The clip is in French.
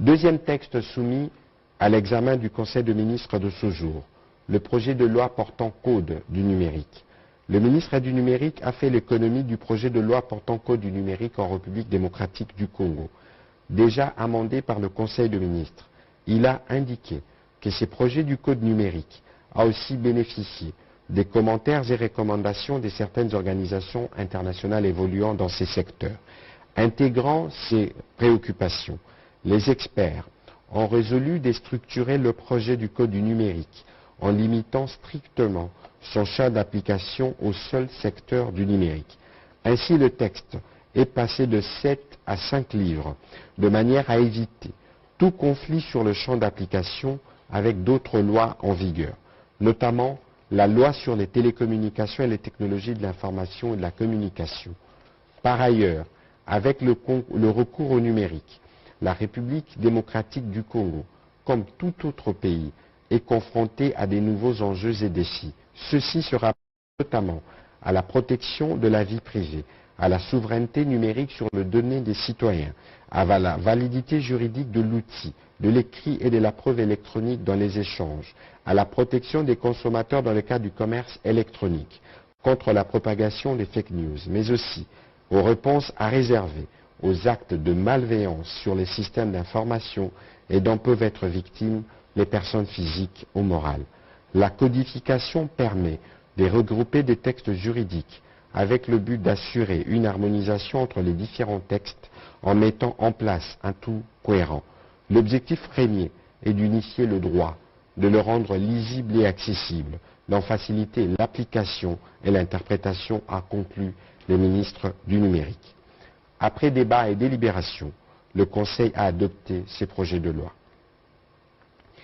Deuxième texte soumis à l'examen du Conseil des ministres de ce jour, le projet de loi portant code du numérique. Le ministre du numérique a fait l'économie du projet de loi portant code du numérique en République démocratique du Congo. Déjà amendé par le Conseil des ministres, il a indiqué que ce projet du code numérique a aussi bénéficié des commentaires et recommandations de certaines organisations internationales évoluant dans ces secteurs. Intégrant ces préoccupations, les experts ont résolu de structurer le projet du code du numérique en limitant strictement son champ d'application au seul secteur du numérique. Ainsi, le texte est passé de 7 à 5 livres, de manière à éviter tout conflit sur le champ d'application avec d'autres lois en vigueur, notamment la loi sur les télécommunications et les technologies de l'information et de la communication. Par ailleurs, avec le recours au numérique, la République démocratique du Congo, comme tout autre pays, est confrontée à des nouveaux enjeux et défis. Ceci se rapporte notamment à la protection de la vie privée, à la souveraineté numérique sur les données des citoyens, à la validité juridique de l'outil, de l'écrit et de la preuve électronique dans les échanges, à la protection des consommateurs dans le cadre du commerce électronique, contre la propagation des fake news, mais aussi aux réponses à réserver aux actes de malveillance sur les systèmes d'information et dont peuvent être victimes les personnes physiques ou morales. La codification permet de regrouper des textes juridiques avec le but d'assurer une harmonisation entre les différents textes en mettant en place un tout cohérent. L'objectif premier est d'unifier le droit, de le rendre lisible et accessible, d'en faciliter l'application et l'interprétation, a conclu le ministre du numérique. Après débat et délibération, le Conseil a adopté ces projets de loi.